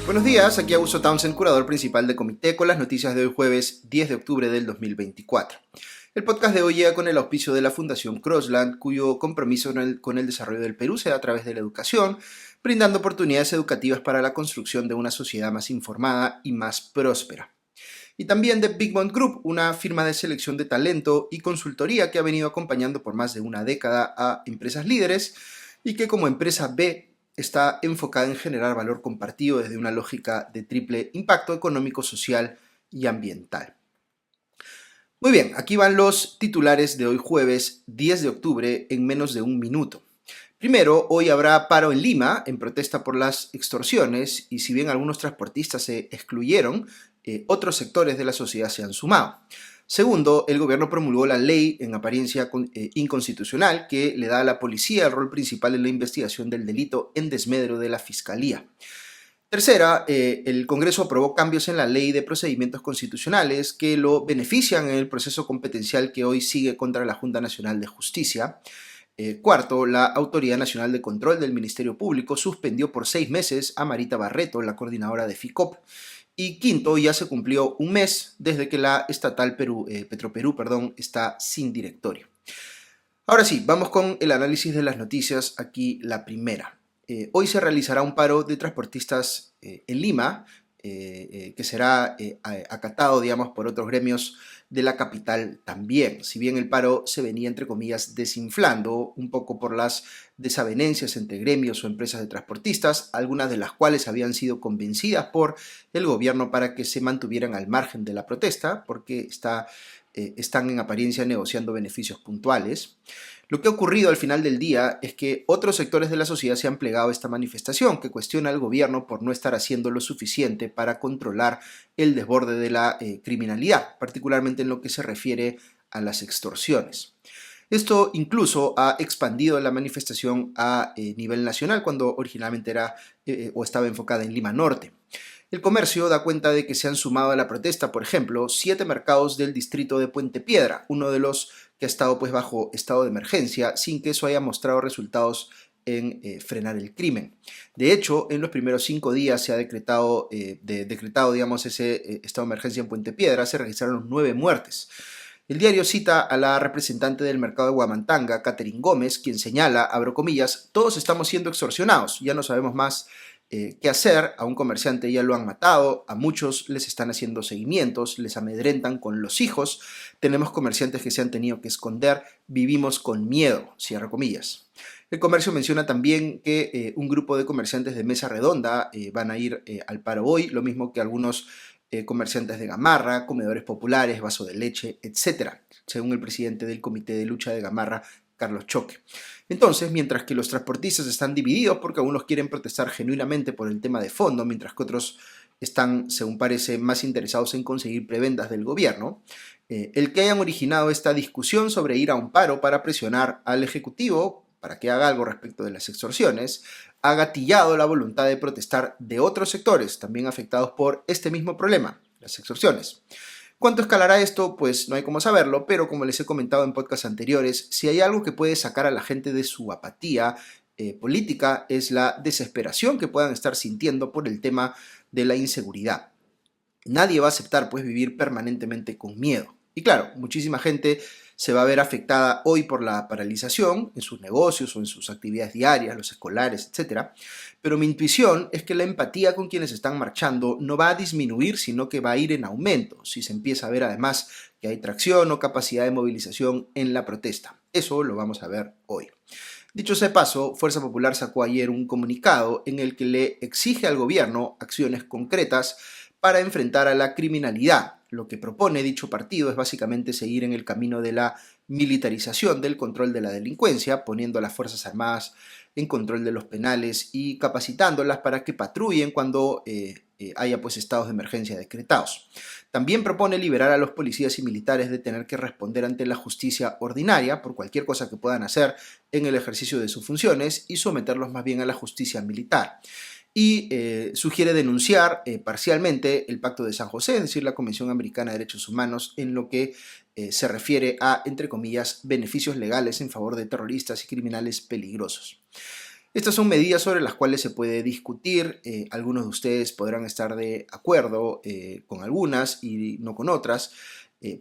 Buenos días, aquí Augusto Townsend, curador principal de Comité, con las noticias de hoy jueves 10 de octubre del 2024. El podcast de hoy llega con el auspicio de la Fundación Crossland, cuyo compromiso con el desarrollo del Perú se da a través de la educación, brindando oportunidades educativas para la construcción de una sociedad más informada y más próspera. Y también de Big Bond Group, una firma de selección de talento y consultoría que ha venido acompañando por más de una década a empresas líderes y que como empresa B está enfocada en generar valor compartido desde una lógica de triple impacto económico, social y ambiental. Muy bien, aquí van los titulares de hoy jueves 10 de octubre en menos de un minuto. Primero, hoy habrá paro en Lima en protesta por las extorsiones y si bien algunos transportistas se excluyeron, otros sectores de la sociedad se han sumado. Segundo, el gobierno promulgó la ley en apariencia inconstitucional que le da a la policía el rol principal en la investigación del delito en desmedro de la fiscalía. Tercera, el Congreso aprobó cambios en la ley de procedimientos constitucionales que lo benefician en el proceso competencial que hoy sigue contra la Junta Nacional de Justicia. Cuarto, la Autoridad Nacional de Control del Ministerio Público suspendió por 6 meses a Marita Barreto, la coordinadora de FICOP. Y quinto, ya se cumplió un mes desde que la estatal Petroperú está sin directorio. Ahora sí, vamos con el análisis de las noticias. Aquí la primera. Hoy se realizará un paro de transportistas en Lima, que será acatado, digamos, por otros gremios de la capital también. Si bien el paro se venía, entre comillas, desinflando un poco por las desavenencias entre gremios o empresas de transportistas, algunas de las cuales habían sido convencidas por el gobierno para que se mantuvieran al margen de la protesta, porque están en apariencia negociando beneficios puntuales. Lo que ha ocurrido al final del día es que otros sectores de la sociedad se han plegado a esta manifestación que cuestiona al gobierno por no estar haciendo lo suficiente para controlar el desborde de la criminalidad, particularmente en lo que se refiere a las extorsiones. Esto incluso ha expandido la manifestación a nivel nacional cuando originalmente era o estaba enfocada en Lima Norte. El comercio da cuenta de que se han sumado a la protesta, por ejemplo, 7 mercados del distrito de Puente Piedra, uno de los que ha estado bajo estado de emergencia, sin que eso haya mostrado resultados en frenar el crimen. De hecho, en los primeros 5 días se ha decretado digamos, ese estado de emergencia en Puente Piedra, se registraron 9 muertes. El diario cita a la representante del mercado de Huamantanga, Catherine Gómez, quien señala, abro comillas, todos estamos siendo extorsionados, ya no sabemos más qué hacer, a un comerciante ya lo han matado, a muchos les están haciendo seguimientos, les amedrentan con los hijos, tenemos comerciantes que se han tenido que esconder, vivimos con miedo, cierra comillas. El comercio menciona también que un grupo de comerciantes de mesa redonda van a ir al paro hoy, lo mismo que algunos comerciantes de Gamarra, comedores populares, vaso de leche, etc., según el presidente del Comité de Lucha de Gamarra, Carlos Choque. Entonces, mientras que los transportistas están divididos porque algunos quieren protestar genuinamente por el tema de fondo, mientras que otros están, según parece, más interesados en conseguir prebendas del gobierno, el que hayan originado esta discusión sobre ir a un paro para presionar al Ejecutivo para que haga algo respecto de las extorsiones, ha gatillado la voluntad de protestar de otros sectores también afectados por este mismo problema, las extorsiones. ¿Cuánto escalará esto? Pues no hay cómo saberlo, pero como les he comentado en podcasts anteriores, si hay algo que puede sacar a la gente de su apatía política es la desesperación que puedan estar sintiendo por el tema de la inseguridad. Nadie va a aceptar vivir permanentemente con miedo. Y claro, muchísima gente se va a ver afectada hoy por la paralización en sus negocios o en sus actividades diarias, los escolares, etc. Pero mi intuición es que la empatía con quienes están marchando no va a disminuir, sino que va a ir en aumento, si se empieza a ver además que hay tracción o capacidad de movilización en la protesta. Eso lo vamos a ver hoy. Dicho sea de paso, Fuerza Popular sacó ayer un comunicado en el que le exige al gobierno acciones concretas para enfrentar a la criminalidad. Lo que propone dicho partido es básicamente seguir en el camino de la militarización del control de la delincuencia, poniendo a las Fuerzas Armadas en control de los penales y capacitándolas para que patrullen cuando haya estados de emergencia decretados. También propone liberar a los policías y militares de tener que responder ante la justicia ordinaria por cualquier cosa que puedan hacer en el ejercicio de sus funciones y someterlos más bien a la justicia militar. Y sugiere denunciar parcialmente el Pacto de San José, es decir, la Convención Americana de Derechos Humanos, en lo que se refiere a, entre comillas, beneficios legales en favor de terroristas y criminales peligrosos. Estas son medidas sobre las cuales se puede discutir. Algunos de ustedes podrán estar de acuerdo con algunas y no con otras.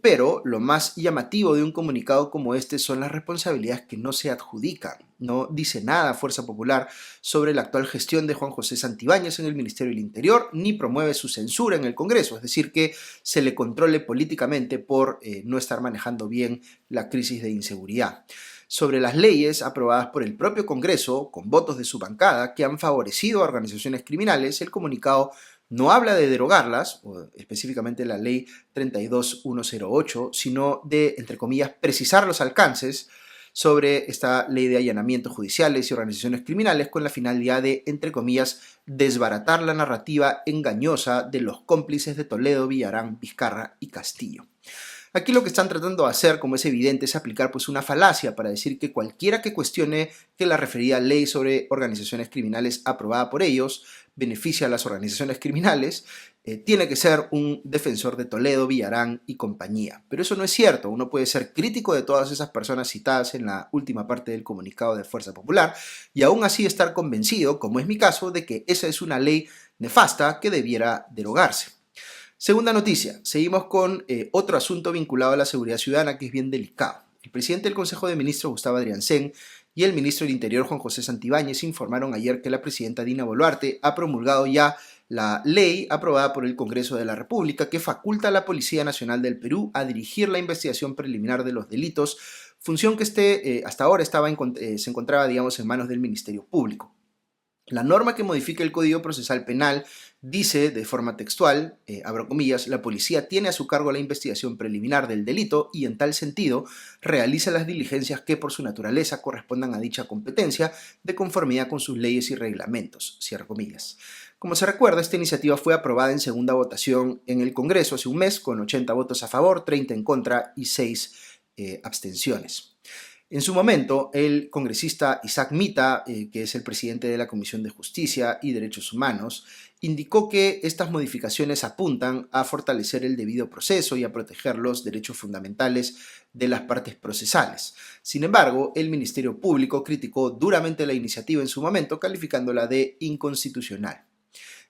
Pero lo más llamativo de un comunicado como este son las responsabilidades que no se adjudican. No dice nada Fuerza Popular sobre la actual gestión de Juan José Santibáñez en el Ministerio del Interior, ni promueve su censura en el Congreso, es decir, que se le controle políticamente por no estar manejando bien la crisis de inseguridad. Sobre las leyes aprobadas por el propio Congreso, con votos de su bancada, que han favorecido a organizaciones criminales, el comunicado no habla de derogarlas, o específicamente la ley 32108, sino de, entre comillas, precisar los alcances sobre esta ley de allanamientos judiciales y organizaciones criminales con la finalidad de, entre comillas, desbaratar la narrativa engañosa de los cómplices de Toledo, Villarán, Vizcarra y Castillo. Aquí lo que están tratando de hacer, como es evidente, es aplicar pues una falacia para decir que cualquiera que cuestione que la referida ley sobre organizaciones criminales aprobada por ellos beneficia a las organizaciones criminales, tiene que ser un defensor de Toledo, Villarán y compañía. Pero eso no es cierto. Uno puede ser crítico de todas esas personas citadas en la última parte del comunicado de Fuerza Popular y aún así estar convencido, como es mi caso, de que esa es una ley nefasta que debiera derogarse. Segunda noticia, seguimos con otro asunto vinculado a la seguridad ciudadana que es bien delicado. El presidente del Consejo de Ministros, Gustavo Adriancén, y el ministro del Interior, Juan José Santibáñez, informaron ayer que la presidenta Dina Boluarte ha promulgado ya la ley aprobada por el Congreso de la República que faculta a la Policía Nacional del Perú a dirigir la investigación preliminar de los delitos, función que hasta ahora se encontraba, digamos, en manos del Ministerio Público. La norma que modifica el Código Procesal Penal dice de forma textual, abro comillas, la policía tiene a su cargo la investigación preliminar del delito y en tal sentido realiza las diligencias que por su naturaleza correspondan a dicha competencia de conformidad con sus leyes y reglamentos, cierro comillas. Como se recuerda, esta iniciativa fue aprobada en segunda votación en el Congreso hace un mes con 80 votos a favor, 30 en contra y 6 abstenciones. En su momento, el congresista Isaac Mita, que es el presidente de la Comisión de Justicia y Derechos Humanos, indicó que estas modificaciones apuntan a fortalecer el debido proceso y a proteger los derechos fundamentales de las partes procesales. Sin embargo, el Ministerio Público criticó duramente la iniciativa en su momento, calificándola de inconstitucional.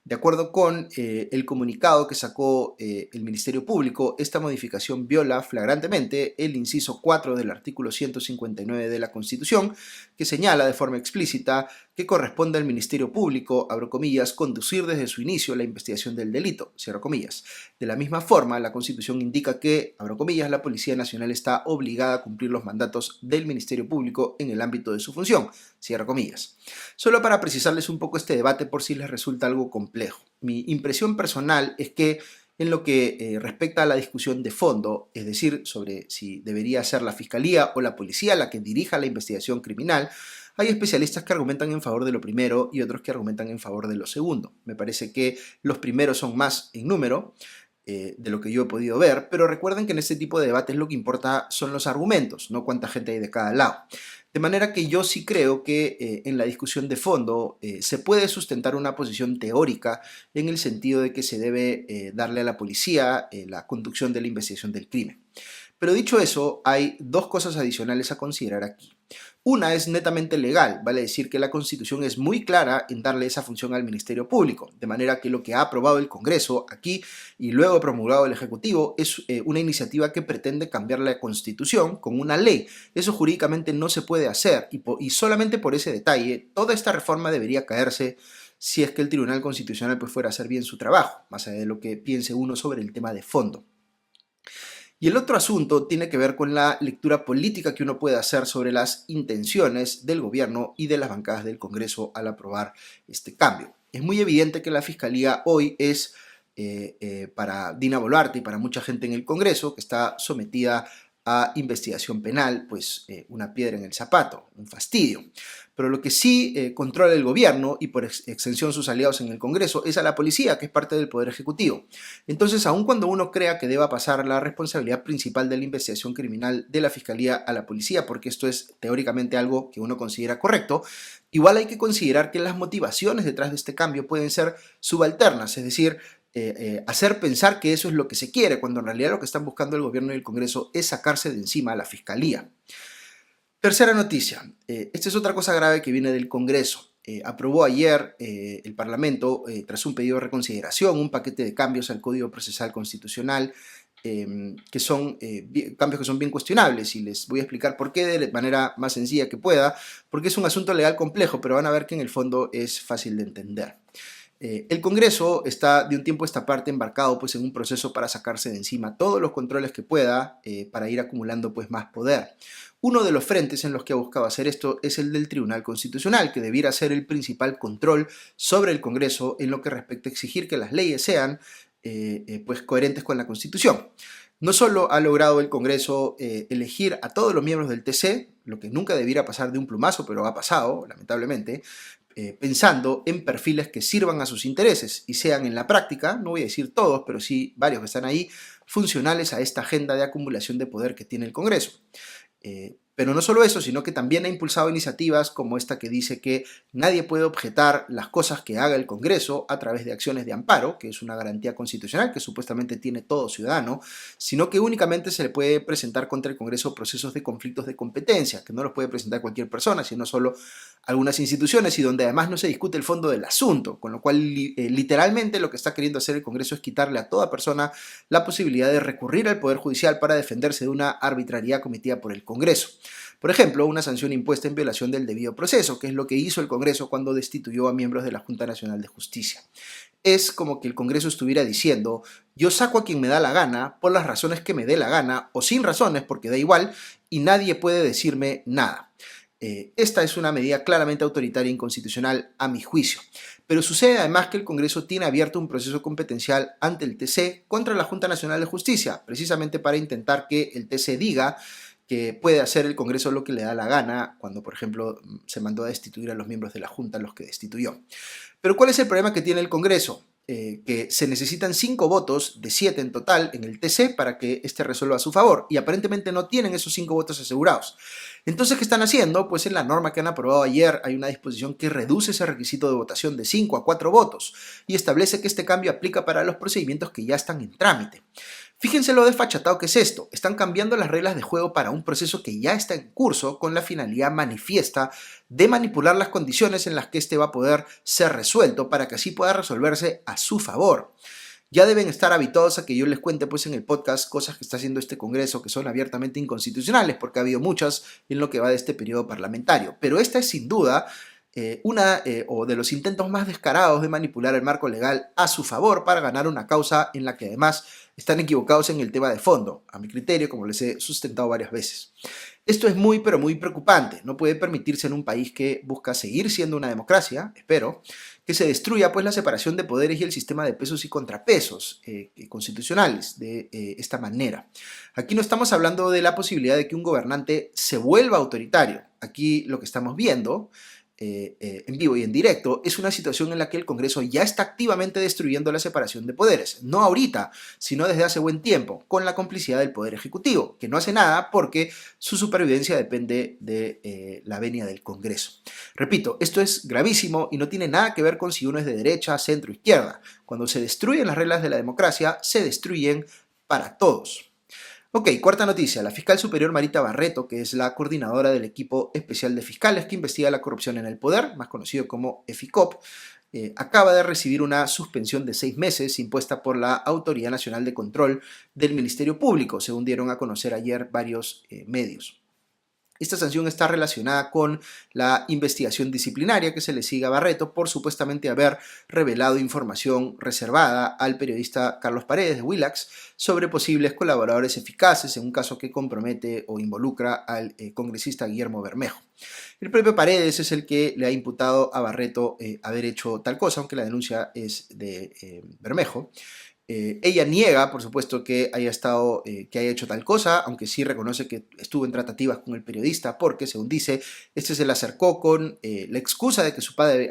De acuerdo con el comunicado que sacó el Ministerio Público, esta modificación viola flagrantemente el inciso 4 del artículo 159 de la Constitución, que señala de forma explícita que corresponde al Ministerio Público, abro comillas, conducir desde su inicio la investigación del delito, cierro comillas. De la misma forma, la Constitución indica que, abro comillas, la Policía Nacional está obligada a cumplir los mandatos del Ministerio Público en el ámbito de su función, cierro comillas. Solo para precisarles un poco este debate por si les resulta algo complejo. Mi impresión personal es que en lo que respecta a la discusión de fondo, es decir, sobre si debería ser la Fiscalía o la Policía la que dirija la investigación criminal, hay especialistas que argumentan en favor de lo primero y otros que argumentan en favor de lo segundo. Me parece que los primeros son más en número de lo que yo he podido ver, pero recuerden que en este tipo de debates lo que importa son los argumentos, no cuánta gente hay de cada lado. De manera que yo sí creo que en la discusión de fondo se puede sustentar una posición teórica en el sentido de que se debe darle a la policía la conducción de la investigación del crimen. Pero dicho eso, hay dos cosas adicionales a considerar aquí. Una es netamente legal, vale decir que la Constitución es muy clara en darle esa función al Ministerio Público, de manera que lo que ha aprobado el Congreso aquí y luego promulgado el Ejecutivo es una iniciativa que pretende cambiar la Constitución con una ley. Eso jurídicamente no se puede hacer y solamente por ese detalle toda esta reforma debería caerse si es que el Tribunal Constitucional pues fuera a hacer bien su trabajo, más allá de lo que piense uno sobre el tema de fondo. Y el otro asunto tiene que ver con la lectura política que uno puede hacer sobre las intenciones del gobierno y de las bancadas del Congreso al aprobar este cambio. Es muy evidente que la Fiscalía hoy es, para Dina Boluarte y para mucha gente en el Congreso, que está sometida a investigación penal, pues una piedra en el zapato, un fastidio. Pero lo que sí controla el gobierno y por extensión sus aliados en el Congreso es a la policía, que es parte del Poder Ejecutivo. Entonces, aun cuando uno crea que deba pasar la responsabilidad principal de la investigación criminal de la Fiscalía a la policía, porque esto es teóricamente algo que uno considera correcto, igual hay que considerar que las motivaciones detrás de este cambio pueden ser subalternas, es decir, hacer pensar que eso es lo que se quiere, cuando en realidad lo que están buscando el gobierno y el Congreso es sacarse de encima a la Fiscalía. Tercera noticia, esta es otra cosa grave que viene del Congreso. aprobó ayer el Parlamento, tras un pedido de reconsideración, un paquete de cambios al Código Procesal Constitucional, que son cambios que son bien cuestionables, y les voy a explicar por qué de manera más sencilla que pueda, porque es un asunto legal complejo, pero van a ver que en el fondo es fácil de entender. El Congreso está de un tiempo a esta parte embarcado pues, en un proceso para sacarse de encima todos los controles que pueda para ir acumulando pues, más poder. Uno de los frentes en los que ha buscado hacer esto es el del Tribunal Constitucional, que debiera ser el principal control sobre el Congreso en lo que respecta a exigir que las leyes sean pues, coherentes con la Constitución. No solo ha logrado el Congreso elegir a todos los miembros del TC, lo que nunca debiera pasar de un plumazo, pero ha pasado, lamentablemente, pensando en perfiles que sirvan a sus intereses y sean en la práctica, no voy a decir todos, pero sí varios que están ahí, funcionales a esta agenda de acumulación de poder que tiene el Congreso. Pero no solo eso, sino que también ha impulsado iniciativas como esta que dice que nadie puede objetar las cosas que haga el Congreso a través de acciones de amparo, que es una garantía constitucional que supuestamente tiene todo ciudadano, sino que únicamente se le puede presentar contra el Congreso procesos de conflictos de competencia, que no los puede presentar cualquier persona, sino solo algunas instituciones, y donde además no se discute el fondo del asunto, con lo cual literalmente lo que está queriendo hacer el Congreso es quitarle a toda persona la posibilidad de recurrir al Poder Judicial para defenderse de una arbitrariedad cometida por el Congreso. Por ejemplo, una sanción impuesta en violación del debido proceso, que es lo que hizo el Congreso cuando destituyó a miembros de la Junta Nacional de Justicia. Es como que el Congreso estuviera diciendo, yo saco a quien me da la gana por las razones que me dé la gana, o sin razones porque da igual, y nadie puede decirme nada. Esta es una medida claramente autoritaria e inconstitucional a mi juicio. Pero sucede además que el Congreso tiene abierto un proceso competencial ante el TC contra la Junta Nacional de Justicia, precisamente para intentar que el TC diga que puede hacer el Congreso lo que le da la gana cuando, por ejemplo, se mandó a destituir a los miembros de la Junta, los que destituyó. Pero ¿cuál es el problema que tiene el Congreso? Que se necesitan 5 votos de 7 en total en el TC para que este resuelva a su favor, y aparentemente no tienen esos 5 votos asegurados. Entonces, ¿qué están haciendo? Pues en la norma que han aprobado ayer hay una disposición que reduce ese requisito de votación de 5 a 4 votos y establece que este cambio aplica para los procedimientos que ya están en trámite. Fíjense lo desfachatado que es esto. Están cambiando las reglas de juego para un proceso que ya está en curso con la finalidad manifiesta de manipular las condiciones en las que este va a poder ser resuelto para que así pueda resolverse a su favor. Ya deben estar habituados a que yo les cuente pues en el podcast cosas que está haciendo este Congreso que son abiertamente inconstitucionales, porque ha habido muchas en lo que va de este periodo parlamentario. Pero esta es sin duda o de los intentos más descarados de manipular el marco legal a su favor para ganar una causa en la que además están equivocados en el tema de fondo, a mi criterio, como les he sustentado varias veces. Esto es muy, pero muy preocupante. No puede permitirse en un país que busca seguir siendo una democracia, espero, que se destruya pues la separación de poderes y el sistema de pesos y contrapesos constitucionales de esta manera. Aquí no estamos hablando de la posibilidad de que un gobernante se vuelva autoritario. Aquí lo que estamos viendo en vivo y en directo, es una situación en la que el Congreso ya está activamente destruyendo la separación de poderes, no ahorita, sino desde hace buen tiempo, con la complicidad del Poder Ejecutivo, que no hace nada porque su supervivencia depende de la venia del Congreso. Repito, esto es gravísimo y no tiene nada que ver con si uno es de derecha, centro, izquierda. Cuando se destruyen las reglas de la democracia, se destruyen para todos. Ok, cuarta noticia. La fiscal superior Marita Barreto, que es la coordinadora del equipo especial de fiscales que investiga la corrupción en el poder, más conocido como EFICOP, acaba de recibir una suspensión de 6 meses impuesta por la Autoridad Nacional de Control del Ministerio Público, según dieron a conocer ayer varios medios. Esta sanción está relacionada con la investigación disciplinaria que se le sigue a Barreto por supuestamente haber revelado información reservada al periodista Carlos Paredes de Willax sobre posibles colaboradores eficaces en un caso que compromete o involucra al congresista Guillermo Bermejo. El propio Paredes es el que le ha imputado a Barreto haber hecho tal cosa, aunque la denuncia es de Bermejo. Ella niega, por supuesto, que haya hecho tal cosa, aunque sí reconoce que estuvo en tratativas con el periodista, porque, según dice, este se le acercó con la excusa de que su padre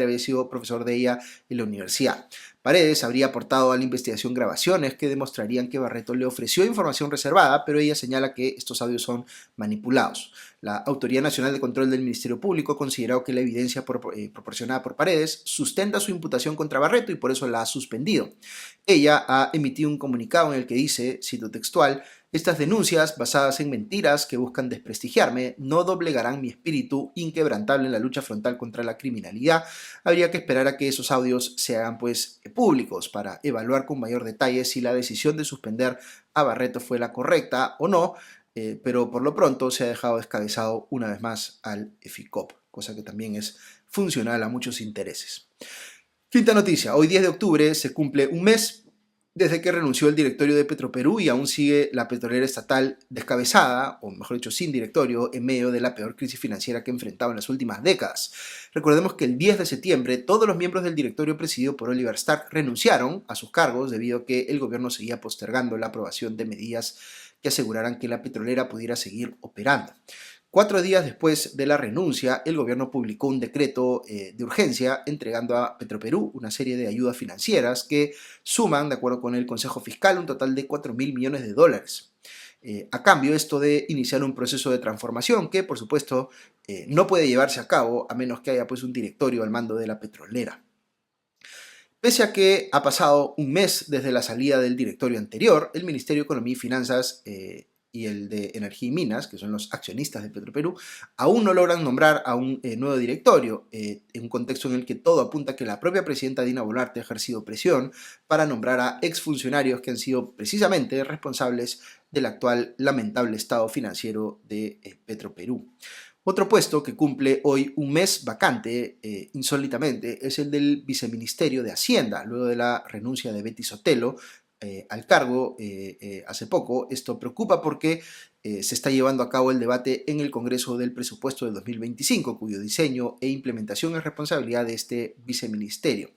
había sido profesor de ella en la universidad. Paredes habría aportado a la investigación grabaciones que demostrarían que Barreto le ofreció información reservada, pero ella señala que estos audios son manipulados. La Autoridad Nacional de Control del Ministerio Público consideró que la evidencia proporcionada por Paredes sustenta su imputación contra Barreto y por eso la ha suspendido. Ella ha emitido un comunicado en el que dice, cito textual, Estas denuncias, basadas en mentiras que buscan desprestigiarme, no doblegarán mi espíritu inquebrantable en la lucha frontal contra la criminalidad. Habría que esperar a que esos audios se hagan públicos para evaluar con mayor detalle si la decisión de suspender a Barreto fue la correcta o no, pero por lo pronto se ha dejado descabezado una vez más al EFICOP, cosa que también es funcional a muchos intereses. Quinta noticia, hoy 10 de octubre se cumple un mes desde que renunció el directorio de Petroperú y aún sigue la petrolera estatal descabezada, o mejor dicho, sin directorio, en medio de la peor crisis financiera que ha enfrentado en las últimas décadas. Recordemos que el 10 de septiembre todos los miembros del directorio presidido por Oliver Stark renunciaron a sus cargos debido a que el gobierno seguía postergando la aprobación de medidas que aseguraran que la petrolera pudiera seguir operando. 4 días después de la renuncia, el gobierno publicó un decreto de urgencia entregando a Petroperú una serie de ayudas financieras que suman, de acuerdo con el Consejo Fiscal, un total de 4.000 millones de dólares. A cambio, esto de iniciar un proceso de transformación que, por supuesto, no puede llevarse a cabo a menos que haya un directorio al mando de la petrolera. Pese a que ha pasado un mes desde la salida del directorio anterior, el Ministerio de Economía y Finanzas y el de Energía y Minas, que son los accionistas de Petroperú, aún no logran nombrar a un nuevo directorio, en un contexto en el que todo apunta a que la propia presidenta Dina Boluarte ha ejercido presión para nombrar a exfuncionarios que han sido precisamente responsables del actual lamentable estado financiero de Petroperú. Otro puesto que cumple hoy un mes vacante, insólitamente, es el del Viceministerio de Hacienda, luego de la renuncia de Betty Sotelo al cargo hace poco. Esto preocupa porque se está llevando a cabo el debate en el Congreso del Presupuesto del 2025, cuyo diseño e implementación es responsabilidad de este viceministerio.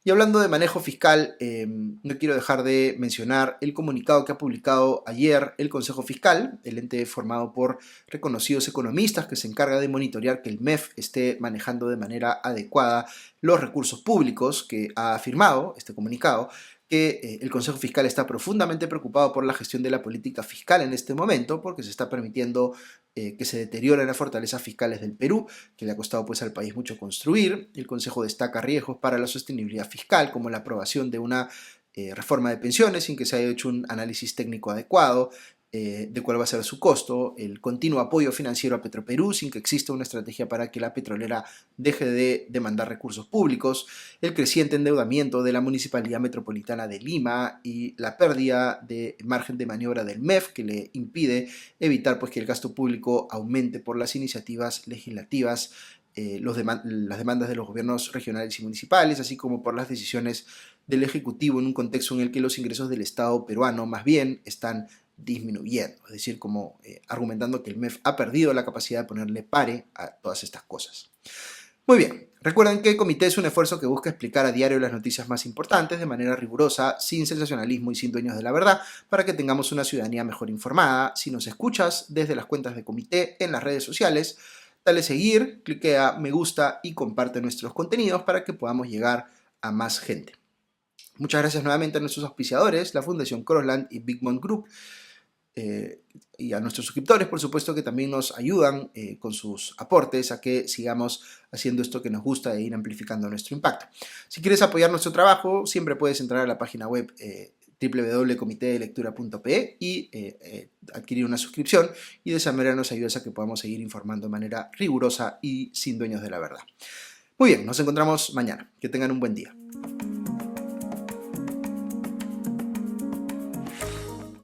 Y hablando de manejo fiscal, no quiero dejar de mencionar el comunicado que ha publicado ayer el Consejo Fiscal, el ente formado por reconocidos economistas que se encarga de monitorear que el MEF esté manejando de manera adecuada los recursos públicos, que ha afirmado este comunicado que el Consejo Fiscal está profundamente preocupado por la gestión de la política fiscal en este momento, porque se está permitiendo que se deterioren las fortalezas fiscales del Perú, que le ha costado al país mucho construir. El Consejo destaca riesgos para la sostenibilidad fiscal, como la aprobación de una reforma de pensiones sin que se haya hecho un análisis técnico adecuado de cuál va a ser su costo, el continuo apoyo financiero a Petroperú sin que exista una estrategia para que la petrolera deje de demandar recursos públicos, el creciente endeudamiento de la Municipalidad Metropolitana de Lima y la pérdida de margen de maniobra del MEF que le impide evitar que el gasto público aumente por las iniciativas legislativas, las demandas de los gobiernos regionales y municipales, así como por las decisiones del Ejecutivo en un contexto en el que los ingresos del Estado peruano más bien están disminuyendo, es decir, como argumentando que el MEF ha perdido la capacidad de ponerle pare a todas estas cosas. Muy bien, recuerden que el comité es un esfuerzo que busca explicar a diario las noticias más importantes de manera rigurosa, sin sensacionalismo y sin dueños de la verdad, para que tengamos una ciudadanía mejor informada. Si nos escuchas desde las cuentas de comité en las redes sociales, dale seguir, cliquea me gusta y comparte nuestros contenidos para que podamos llegar a más gente. Muchas gracias nuevamente a nuestros auspiciadores, la Fundación Crossland y Big Mont Group, y a nuestros suscriptores, por supuesto, que también nos ayudan con sus aportes a que sigamos haciendo esto que nos gusta e ir amplificando nuestro impacto. Si quieres apoyar nuestro trabajo, siempre puedes entrar a la página web www.comitedelectura.pe y adquirir una suscripción, y de esa manera nos ayudas a que podamos seguir informando de manera rigurosa y sin dueños de la verdad. Muy bien, nos encontramos mañana. Que tengan un buen día.